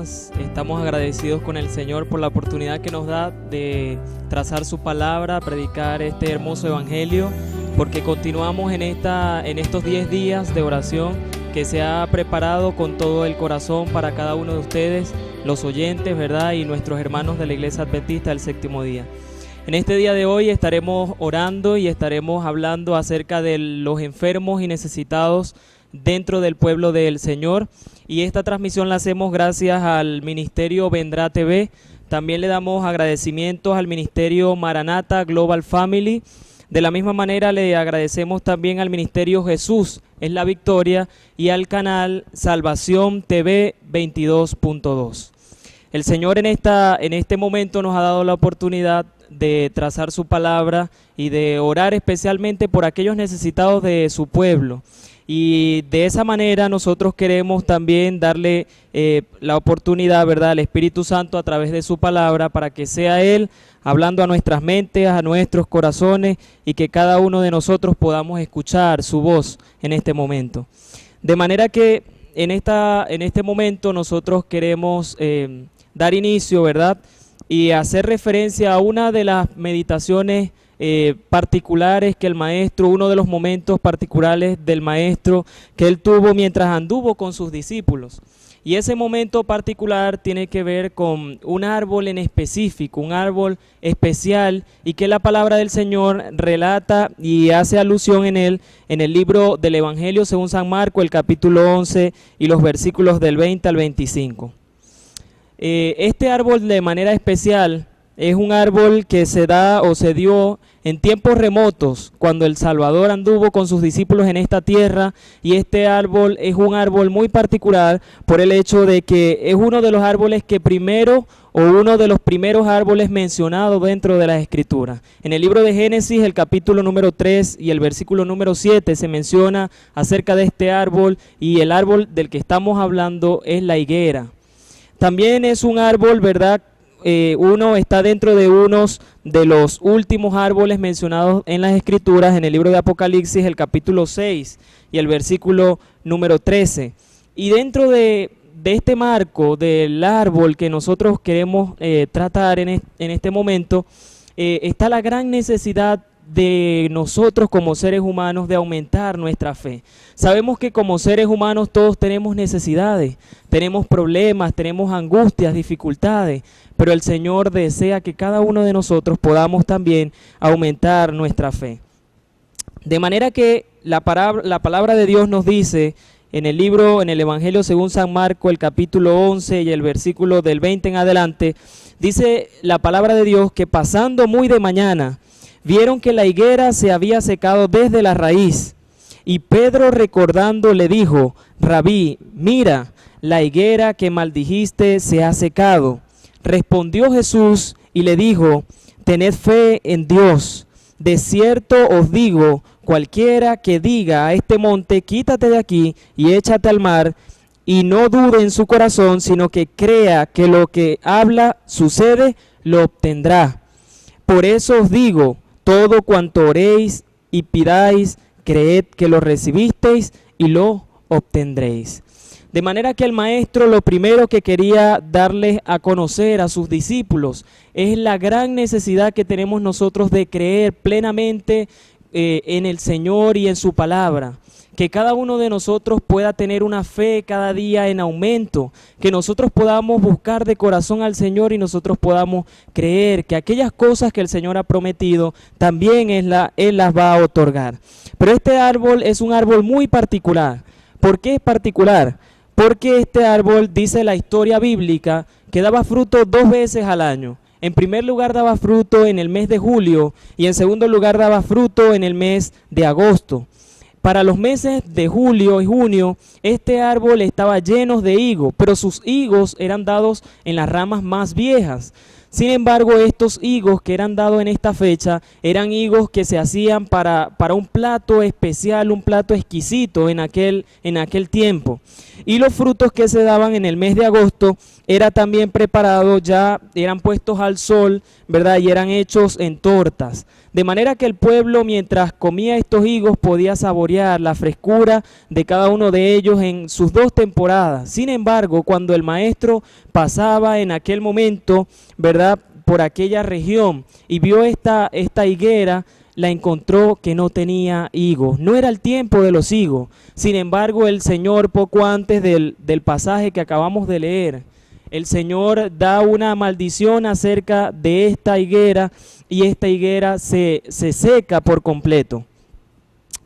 más estamos agradecidos con el Señor por la oportunidad que nos da de trazar su palabra, predicar este hermoso evangelio, porque continuamos en estos 10 días de oración que se ha preparado con todo el corazón para cada uno de ustedes, los oyentes, ¿verdad? Y nuestros hermanos de la Iglesia Adventista del Séptimo Día. En este día de hoy estaremos orando y estaremos hablando acerca de los enfermos y necesitados dentro del pueblo del Señor, y esta transmisión la hacemos gracias al Ministerio Vendrá TV. También le damos agradecimientos al Ministerio Maranata Global Family. De la misma manera le agradecemos también al Ministerio Jesús es la Victoria y al canal Salvación TV 22.2. El Señor en este momento nos ha dado la oportunidad de trazar su palabra y de orar especialmente por aquellos necesitados de su pueblo. Y de esa manera nosotros queremos también darle la oportunidad, ¿verdad?, al Espíritu Santo a través de su palabra, para que sea Él hablando a nuestras mentes, a nuestros corazones, y que cada uno de nosotros podamos escuchar su voz en este momento. De manera que en este momento nosotros queremos dar inicio, ¿verdad?, y hacer referencia a una de las meditaciones particulares que el maestro, uno de los momentos particulares del maestro que él tuvo mientras anduvo con sus discípulos. Y ese momento particular tiene que ver con un árbol en específico, un árbol especial, y que la palabra del Señor relata y hace alusión en él en el libro del Evangelio según San Marcos, el capítulo 11 y los versículos del 20 al 25. Este árbol de manera especial es un árbol que se da o se dio en tiempos remotos, cuando el Salvador anduvo con sus discípulos en esta tierra, y este árbol es un árbol muy particular por el hecho de que es uno de los árboles que uno de los primeros árboles mencionados dentro de las Escrituras. En el libro de Génesis, el capítulo número 3 y el versículo número 7 se menciona acerca de este árbol, y el árbol del que estamos hablando es la higuera. También es un árbol, ¿verdad? Uno está dentro de unos de los últimos árboles mencionados en las Escrituras, en el libro de Apocalipsis, el capítulo 6 y el versículo número 13. Y dentro de este marco del árbol que nosotros queremos tratar en este momento, está la gran necesidad de nosotros como seres humanos de aumentar nuestra fe. Sabemos que como seres humanos todos tenemos necesidades, tenemos problemas, tenemos angustias, dificultades, pero el Señor desea que cada uno de nosotros podamos también aumentar nuestra fe. De manera que la palabra de Dios nos dice en el Evangelio según San Marcos, el capítulo 11 y el versículo del 20 en adelante, dice la palabra de Dios que pasando muy de mañana, vieron que la higuera se había secado desde la raíz, y Pedro recordando le dijo: Rabí, mira, la higuera que maldijiste se ha secado. Respondió Jesús y le dijo: tened fe en Dios. De cierto os digo, cualquiera que diga a este monte, quítate de aquí y échate al mar, y no dude en su corazón, sino que crea que lo que habla sucede, lo obtendrá. Por eso os digo, todo cuanto oréis y pidáis, creed que lo recibisteis y lo obtendréis. De manera que el maestro lo primero que quería darles a conocer a sus discípulos es la gran necesidad que tenemos nosotros de creer plenamente en el Señor y en su palabra. Que cada uno de nosotros pueda tener una fe cada día en aumento, que nosotros podamos buscar de corazón al Señor y nosotros podamos creer que aquellas cosas que el Señor ha prometido, también Él las va a otorgar. Pero este árbol es un árbol muy particular. ¿Por qué es particular? Porque este árbol, dice la historia bíblica, que daba fruto 2 veces al año. En primer lugar daba fruto en el mes de julio y en segundo lugar daba fruto en el mes de agosto. Para los meses de julio y junio, este árbol estaba lleno de higos, pero sus higos eran dados en las ramas más viejas. Sin embargo, estos higos que eran dados en esta fecha eran higos que se hacían para un plato especial, un plato exquisito en aquel tiempo. Y los frutos que se daban en el mes de agosto era también preparado, ya eran puestos al sol, ¿verdad? Y eran hechos en tortas. De manera que el pueblo, mientras comía estos higos, podía saborear la frescura de cada uno de ellos en sus 2 temporadas. Sin embargo, cuando el maestro pasaba en aquel momento, ¿verdad?, por aquella región y vio esta higuera, la encontró que no tenía higos. No era el tiempo de los higos. Sin embargo, el Señor, poco antes del pasaje que acabamos de leer, el Señor da una maldición acerca de esta higuera y esta higuera se seca por completo.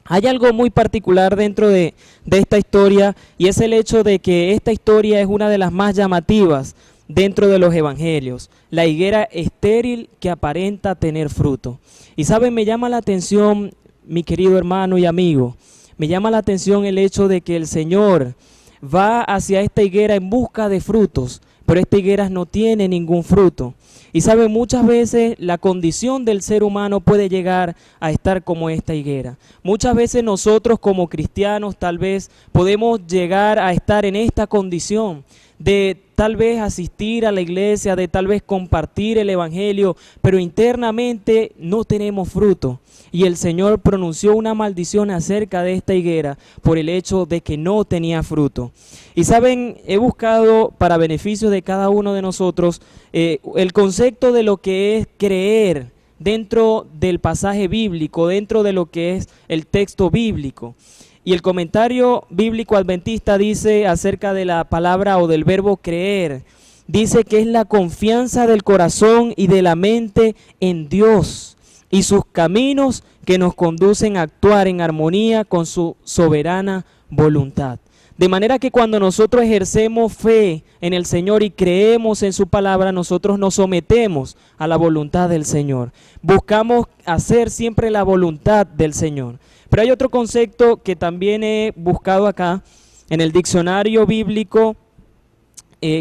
Hay algo muy particular dentro de esta historia, y es el hecho de que esta historia es una de las más llamativas dentro de los evangelios. La higuera estéril que aparenta tener fruto. Y saben, me llama la atención, mi querido hermano y amigo, me llama la atención el hecho de que el Señor va hacia esta higuera en busca de frutos, pero esta higuera no tiene ningún fruto. Y saben, muchas veces la condición del ser humano puede llegar a estar como esta higuera. Muchas veces nosotros como cristianos tal vez podemos llegar a estar en esta condición de tal vez asistir a la iglesia, de tal vez compartir el evangelio, pero internamente no tenemos fruto. Y el Señor pronunció una maldición acerca de esta higuera por el hecho de que no tenía fruto. Y saben, he buscado para beneficio de cada uno de nosotros el concepto de lo que es creer dentro del pasaje bíblico, dentro de lo que es el texto bíblico. Y el comentario bíblico adventista dice acerca de la palabra o del verbo creer, dice que es la confianza del corazón y de la mente en Dios y sus caminos que nos conducen a actuar en armonía con su soberana voluntad. De manera que cuando nosotros ejercemos fe en el Señor y creemos en su palabra, nosotros nos sometemos a la voluntad del Señor. Buscamos hacer siempre la voluntad del Señor. Pero hay otro concepto que también he buscado acá en el diccionario bíblico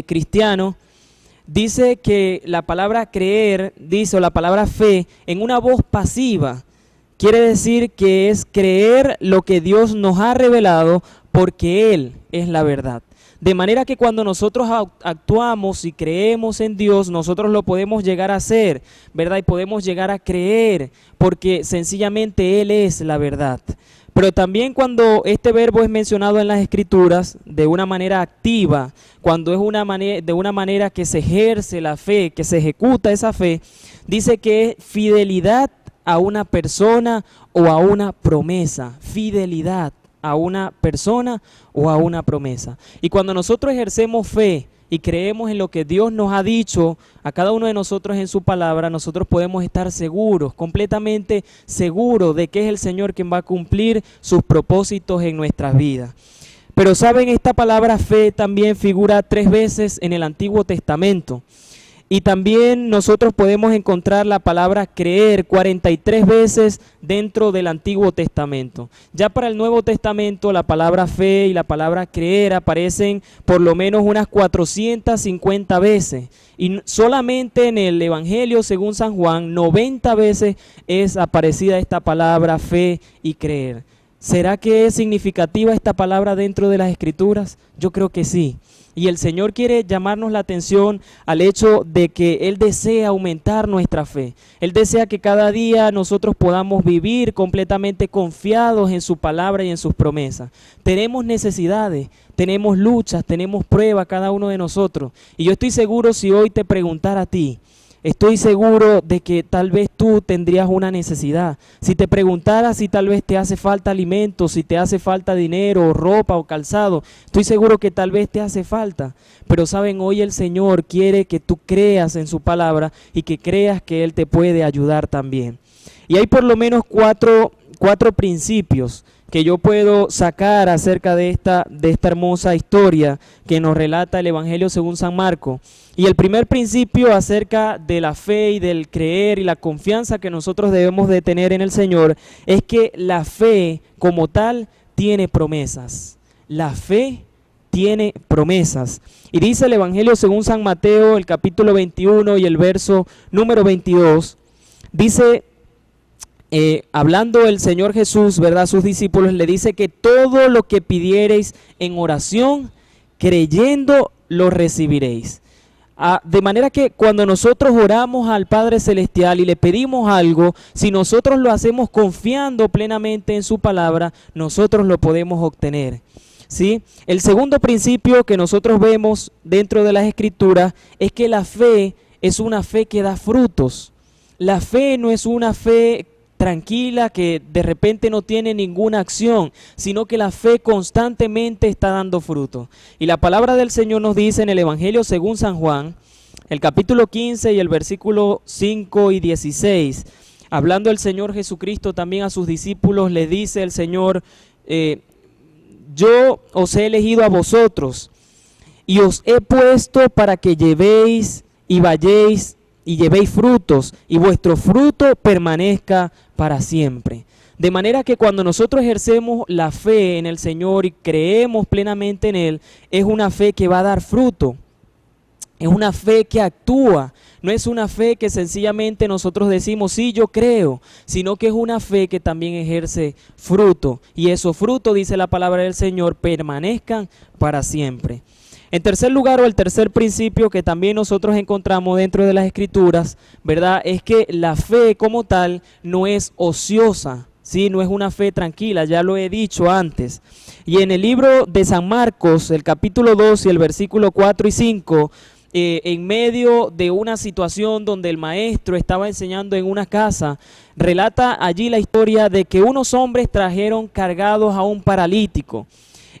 cristiano. Dice que la palabra creer, dice, o la palabra fe, en una voz pasiva, quiere decir que es creer lo que Dios nos ha revelado porque Él es la verdad. De manera que cuando nosotros actuamos y creemos en Dios, nosotros lo podemos llegar a hacer, ¿verdad? Y podemos llegar a creer porque sencillamente Él es la verdad. Pero también cuando este verbo es mencionado en las Escrituras de una manera activa, cuando es de una manera que se ejerce la fe, que se ejecuta esa fe, dice que es fidelidad a una persona o a una promesa. Fidelidad a una persona o a una promesa. Y cuando nosotros ejercemos fe y creemos en lo que Dios nos ha dicho a cada uno de nosotros en su palabra, nosotros podemos estar seguros, completamente seguros de que es el Señor quien va a cumplir sus propósitos en nuestras vidas. Pero saben, esta palabra fe también figura 3 veces en el Antiguo Testamento. Y también nosotros podemos encontrar la palabra creer 43 veces dentro del Antiguo Testamento. Ya para el Nuevo Testamento la palabra fe y la palabra creer aparecen por lo menos unas 450 veces. Y solamente en el Evangelio según San Juan 90 veces es aparecida esta palabra fe y creer. ¿Será que es significativa esta palabra dentro de las Escrituras? Yo creo que sí. Y el Señor quiere llamarnos la atención al hecho de que Él desea aumentar nuestra fe. Él desea que cada día nosotros podamos vivir completamente confiados en su palabra y en sus promesas. Tenemos necesidades, tenemos luchas, tenemos pruebas cada uno de nosotros. Y yo estoy seguro, si hoy te preguntara a ti, estoy seguro de que tal vez tú tendrías una necesidad. Si te preguntara si tal vez te hace falta alimento, si te hace falta dinero, ropa o calzado, estoy seguro que tal vez te hace falta. Pero saben, hoy el Señor quiere que tú creas en su palabra y que creas que Él te puede ayudar también. Y hay por lo menos cuatro principios que yo puedo sacar acerca de esta hermosa historia que nos relata el Evangelio según San Marcos. Y el primer principio acerca de la fe y del creer y la confianza que nosotros debemos de tener en el Señor es que la fe como tal tiene promesas. La fe tiene promesas. Y dice el Evangelio según San Mateo, el capítulo 21 y el verso número 22, dice, hablando el Señor Jesús, ¿verdad?, a sus discípulos, le dice que todo lo que pidiereis en oración, creyendo, lo recibiréis. De manera que cuando nosotros oramos al Padre Celestial y le pedimos algo, si nosotros lo hacemos confiando plenamente en su palabra, nosotros lo podemos obtener, ¿sí? El segundo principio que nosotros vemos dentro de las Escrituras es que la fe es una fe que da frutos. La fe no es una fe tranquila que de repente no tiene ninguna acción, sino que la fe constantemente está dando fruto. Y la palabra del Señor nos dice en el Evangelio según San Juan, el capítulo 15 y el versículo 5 y 16, hablando el Señor Jesucristo también a sus discípulos, les dice el Señor, yo os he elegido a vosotros y os he puesto para que llevéis y vayáis y llevéis frutos, y vuestro fruto permanezca para siempre. De manera que cuando nosotros ejercemos la fe en el Señor y creemos plenamente en Él, es una fe que va a dar fruto, es una fe que actúa, no es una fe que sencillamente nosotros decimos, sí, yo creo, sino que es una fe que también ejerce fruto, y esos frutos, dice la palabra del Señor, permanezcan para siempre. En tercer lugar, o el tercer principio que también nosotros encontramos dentro de las Escrituras, ¿verdad?, es que la fe como tal no es ociosa, ¿sí? No es una fe tranquila, ya lo he dicho antes. Y en el libro de San Marcos, el capítulo 2 y el versículo 4 y 5, en medio de una situación donde el maestro estaba enseñando en una casa, relata allí la historia de que unos hombres trajeron cargados a un paralítico.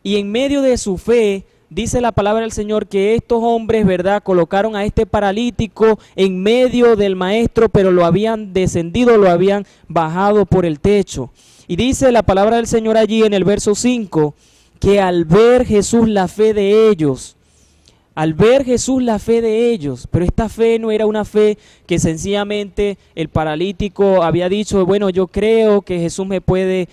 Y en medio de su fe, dice la palabra del Señor que estos hombres, ¿verdad?, colocaron a este paralítico en medio del maestro, pero lo habían descendido, lo habían bajado por el techo. Y dice la palabra del Señor allí en el verso 5, que al ver Jesús la fe de ellos, pero esta fe no era una fe que sencillamente el paralítico había dicho, bueno, yo creo que Jesús me puede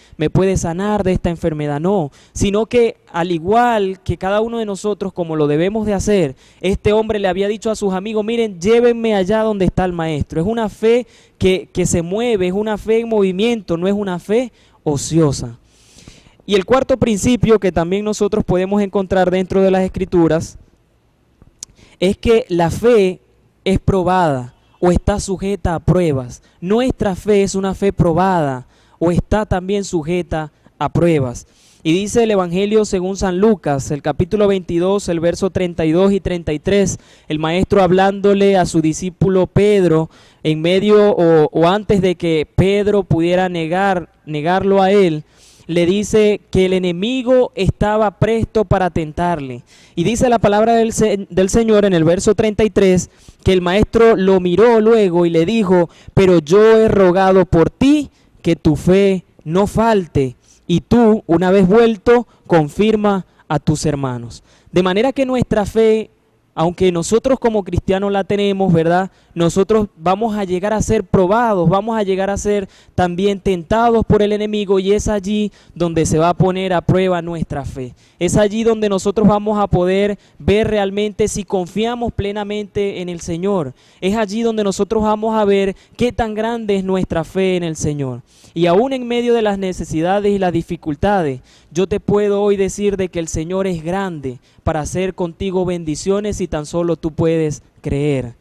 sanar de esta enfermedad, no, sino que al igual que cada uno de nosotros, como lo debemos de hacer, este hombre le había dicho a sus amigos, miren, llévenme allá donde está el maestro. Es una fe que se mueve, es una fe en movimiento, no es una fe ociosa. Y el cuarto principio que también nosotros podemos encontrar dentro de las Escrituras es que la fe es probada o está sujeta a pruebas. Nuestra fe es una fe probada o está también sujeta a pruebas. Y dice el Evangelio según San Lucas, el capítulo 22, el verso 32 y 33, el maestro hablándole a su discípulo Pedro, en medio o antes de que Pedro pudiera negarlo a él, le dice que el enemigo estaba presto para tentarle. Y dice la palabra del Señor en el verso 33, que el maestro lo miró luego y le dijo, pero yo he rogado por ti que tu fe no falte, y tú, una vez vuelto, confirma a tus hermanos. De manera que nuestra fe, aunque nosotros como cristianos la tenemos, ¿verdad?, nosotros vamos a llegar a ser probados, vamos a llegar a ser también tentados por el enemigo, y es allí donde se va a poner a prueba nuestra fe. Es allí donde nosotros vamos a poder ver realmente si confiamos plenamente en el Señor. Es allí donde nosotros vamos a ver qué tan grande es nuestra fe en el Señor. Y aún en medio de las necesidades y las dificultades, yo te puedo hoy decir de que el Señor es grande para hacer contigo bendiciones si tan solo tú puedes creer.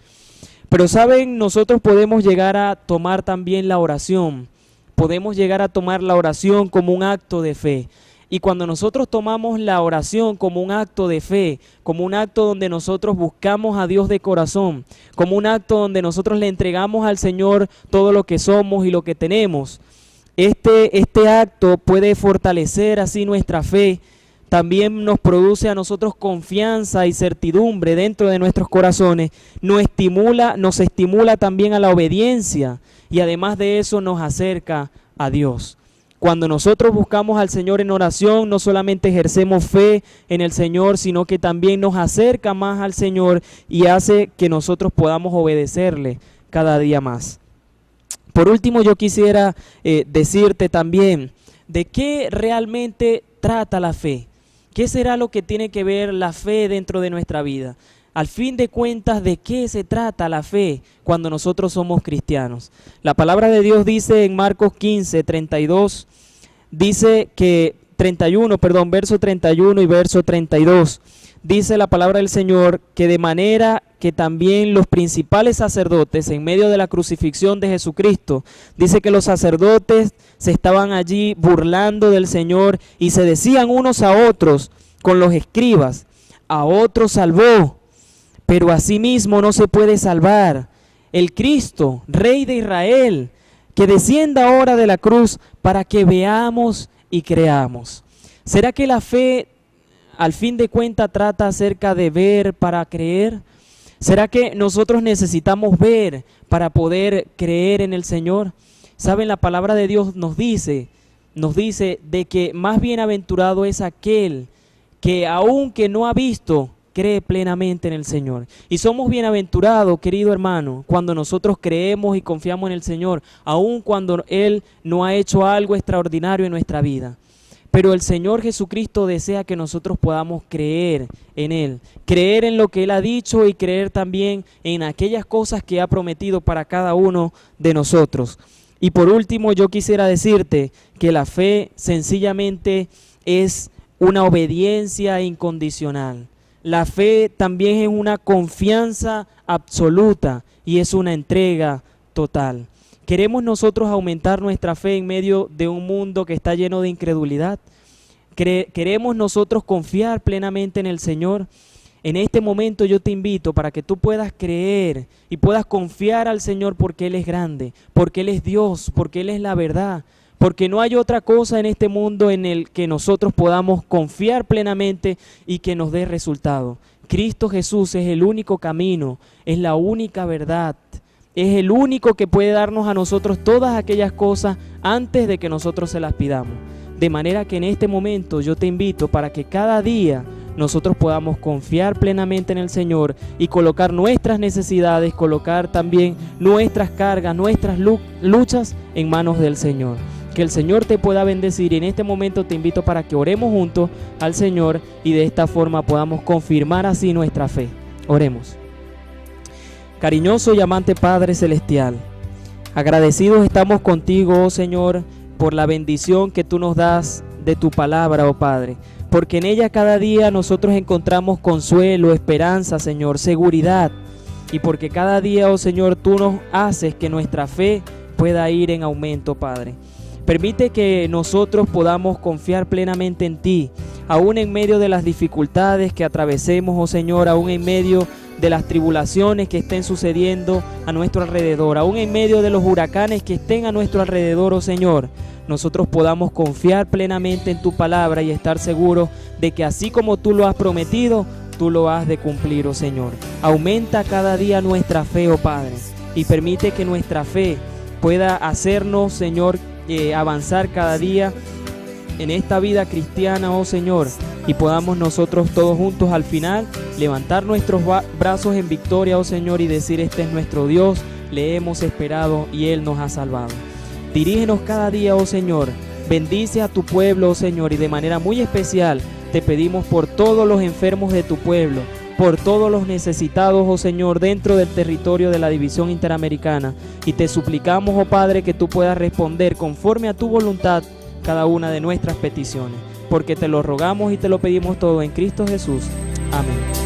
Pero saben, nosotros podemos llegar a tomar también la oración. Podemos llegar a tomar la oración como un acto de fe. Y cuando nosotros tomamos la oración como un acto de fe, como un acto donde nosotros buscamos a Dios de corazón, como un acto donde nosotros le entregamos al Señor todo lo que somos y lo que tenemos, este acto puede fortalecer así nuestra fe. También nos produce a nosotros confianza y certidumbre dentro de nuestros corazones, nos estimula también a la obediencia, y además de eso nos acerca a Dios. Cuando nosotros buscamos al Señor en oración, no solamente ejercemos fe en el Señor, sino que también nos acerca más al Señor y hace que nosotros podamos obedecerle cada día más. Por último, yo quisiera decirte también de qué realmente trata la fe. ¿Qué será lo que tiene que ver la fe dentro de nuestra vida? Al fin de cuentas, ¿de qué se trata la fe cuando nosotros somos cristianos? La palabra de Dios dice en Marcos 15, 32, dice que 31, perdón, verso 31 y verso 32. Dice la palabra del Señor que de manera que también los principales sacerdotes en medio de la crucifixión de Jesucristo, dice que los sacerdotes se estaban allí burlando del Señor y se decían unos a otros con los escribas: a otros salvó, pero a sí mismo no se puede salvar. El Cristo, Rey de Israel, que descienda ahora de la cruz para que veamos y creamos. ¿Será que la fe al fin de cuentas trata acerca de ver para creer? ¿Será que nosotros necesitamos ver para poder creer en el Señor? ¿Saben? La palabra de Dios nos dice de que más bienaventurado es aquel que aunque no ha visto, cree plenamente en el Señor. Y somos bienaventurados, querido hermano, cuando nosotros creemos y confiamos en el Señor, aun cuando Él no ha hecho algo extraordinario en nuestra vida. Pero el Señor Jesucristo desea que nosotros podamos creer en Él, creer en lo que Él ha dicho y creer también en aquellas cosas que ha prometido para cada uno de nosotros. Y por último, yo quisiera decirte que la fe sencillamente es una obediencia incondicional. La fe también es una confianza absoluta y es una entrega total. ¿Queremos nosotros aumentar nuestra fe en medio de un mundo que está lleno de incredulidad? ¿Queremos nosotros confiar plenamente en el Señor? En este momento yo te invito para que tú puedas creer y puedas confiar al Señor porque Él es grande, porque Él es Dios, porque Él es la verdad, porque no hay otra cosa en este mundo en el que nosotros podamos confiar plenamente y que nos dé resultado. Cristo Jesús es el único camino, es la única verdad. Es el único que puede darnos a nosotros todas aquellas cosas antes de que nosotros se las pidamos. De manera que en este momento yo te invito para que cada día nosotros podamos confiar plenamente en el Señor y colocar nuestras necesidades, colocar también nuestras cargas, nuestras luchas en manos del Señor. Que el Señor te pueda bendecir y en este momento te invito para que oremos juntos al Señor y de esta forma podamos confirmar así nuestra fe. Oremos. Cariñoso y amante Padre Celestial, agradecidos estamos contigo, oh Señor, por la bendición que tú nos das de tu palabra, oh Padre, porque en ella cada día nosotros encontramos consuelo, esperanza, Señor, seguridad, y porque cada día, oh Señor, tú nos haces que nuestra fe pueda ir en aumento, Padre. Permite que nosotros podamos confiar plenamente en ti, aún en medio de las dificultades que atravesemos, oh Señor, aún en medio de las tribulaciones que estén sucediendo a nuestro alrededor, aún en medio de los huracanes que estén a nuestro alrededor, oh Señor, nosotros podamos confiar plenamente en tu palabra y estar seguros de que así como tú lo has prometido, tú lo has de cumplir, oh Señor. Aumenta cada día nuestra fe, oh Padre, y permite que nuestra fe pueda hacernos, Señor, avanzar cada día en esta vida cristiana, oh Señor, y podamos nosotros todos juntos al final levantar nuestros brazos en victoria, oh Señor, y decir: este es nuestro Dios, le hemos esperado y Él nos ha salvado. Dirígenos cada día, oh Señor, bendice a tu pueblo, oh Señor, y de manera muy especial te pedimos por todos los enfermos de tu pueblo, por todos los necesitados, oh Señor, dentro del territorio de la División Interamericana, y te suplicamos, oh Padre, que tú puedas responder conforme a tu voluntad cada una de nuestras peticiones, porque te lo rogamos y te lo pedimos todo en Cristo Jesús. Amén.